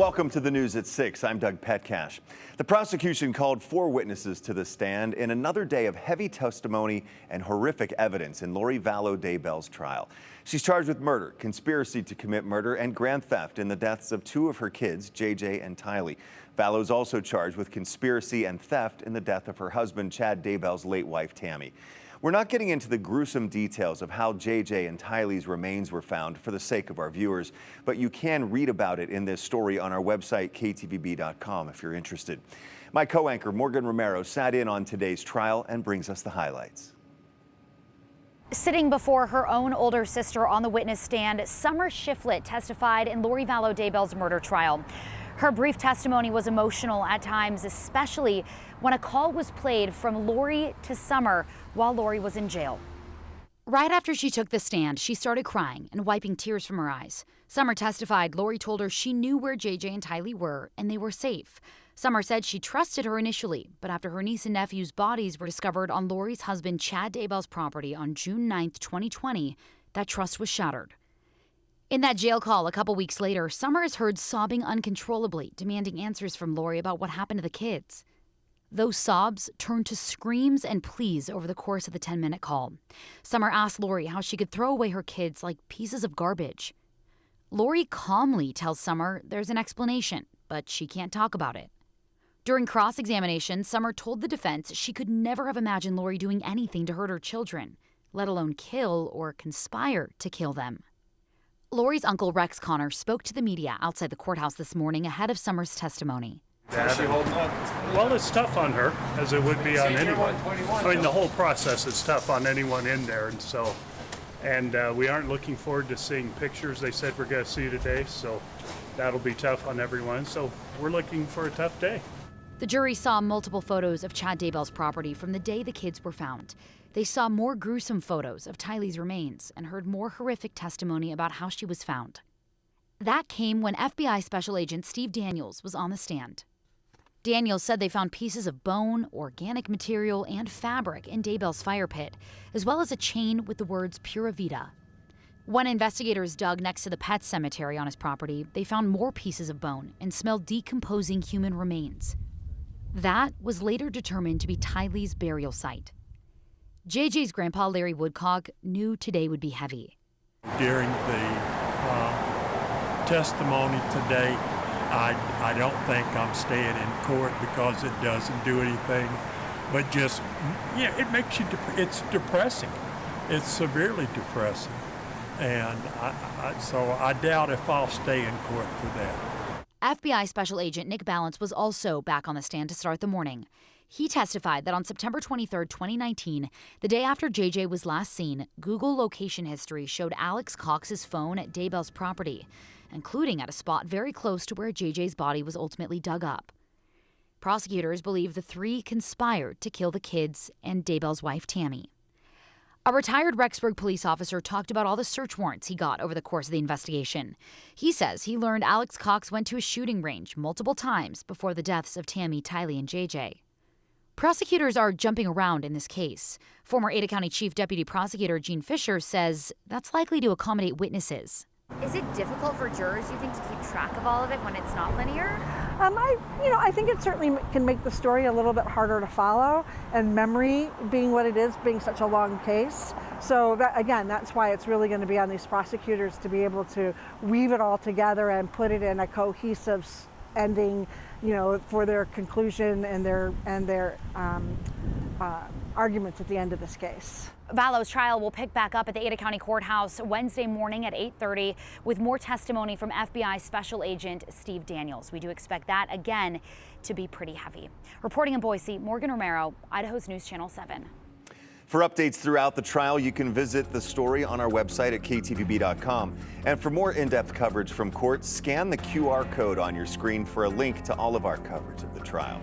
Welcome to the news at 6. I'm Doug Petcash. The prosecution called 4 witnesses to the stand in another day of heavy testimony and horrific evidence in Lori Vallow Daybell's trial. She's charged with murder, conspiracy to commit murder, and grand theft in the deaths of 2 of her kids, JJ and Tylee. Vallow is also charged with conspiracy and theft in the death of her husband, Chad Daybell's late wife, Tammy. We're not getting into the gruesome details of how JJ and Tylee's remains were found for the sake of our viewers, but you can read about it in this story on our website, ktvb.com, if you're interested. My co-anchor, Morgan Romero, sat in on today's trial and brings us the highlights. Sitting before her own older sister on the witness stand, Summer Shiflet testified in Lori Vallow Daybell's murder trial. Her brief testimony was emotional at times, especially when a call was played from Lori to Summer while Lori was in jail. Right after she took the stand, she started crying and wiping tears from her eyes. Summer testified Lori told her she knew where JJ and Tylee were and they were safe. Summer said she trusted her initially, but after her niece and nephew's bodies were discovered on Lori's husband Chad Daybell's property on June 9th, 2020, that trust was shattered. In that jail call a couple weeks later, Summer is heard sobbing uncontrollably, demanding answers from Lori about what happened to the kids. Those sobs turned to screams and pleas over the course of the 10-minute call. Summer asked Lori how she could throw away her kids like pieces of garbage. Lori calmly tells Summer there's an explanation, but she can't talk about it. During cross-examination, Summer told the defense she could never have imagined Lori doing anything to hurt her children, let alone kill or conspire to kill them. Lori's uncle Rex Connor spoke to the media outside the courthouse this morning ahead of Summer's testimony. How's she holding up? Well, it's tough on her, as it would be on anyone. I mean, the whole process is tough on anyone in there, and we aren't looking forward to seeing pictures. They said we're going to see today, so that'll be tough on everyone. So we're looking for a tough day. The jury saw multiple photos of Chad Daybell's property from the day the kids were found. They saw more gruesome photos of Tylee's remains and heard more horrific testimony about how she was found. That came when FBI Special Agent Steve Daniels was on the stand. Daniels said they found pieces of bone, organic material, and fabric in Daybell's fire pit, as well as a chain with the words Pura Vida. When investigators dug next to the pet cemetery on his property, they found more pieces of bone and smelled decomposing human remains. That was later determined to be Tylee's burial site. JJ's grandpa, Larry Woodcock, knew today would be heavy. During the testimony today, I don't think I'm staying in court because it doesn't do anything, but just, yeah, it makes you, it's depressing. It's severely depressing. And so I doubt if I'll stay in court for that. FBI Special Agent Nick Balance was also back on the stand to start the morning. He testified that on September 23, 2019, the day after JJ was last seen, Google location history showed Alex Cox's phone at Daybell's property, including at a spot very close to where JJ's body was ultimately dug up. Prosecutors believe the 3 conspired to kill the kids and Daybell's wife, Tammy. A retired Rexburg police officer talked about all the search warrants he got over the course of the investigation. He says he learned Alex Cox went to a shooting range multiple times before the deaths of Tammy, Tylee, and JJ. Prosecutors are jumping around in this case. Former Ada County Chief Deputy Prosecutor Gene Fisher says that's likely to accommodate witnesses. Is it difficult for jurors, you think, to keep track of all of it when it's not linear? I think it certainly can make the story a little bit harder to follow, and memory being what it is, being such a long case. So that's why it's really going to be on these prosecutors to be able to weave it all together and put it in a cohesive ending, for their conclusion and their arguments at the end of this case. Vallow's trial will pick back up at the Ada County Courthouse Wednesday morning at 8:30 with more testimony from FBI Special Agent Steve Daniels. We do expect that, again, to be pretty heavy. Reporting in Boise, Morgan Romero, Idaho's News Channel 7. For updates throughout the trial, you can visit the story on our website at ktvb.com. And for more in-depth coverage from court, scan the QR code on your screen for a link to all of our coverage of the trial.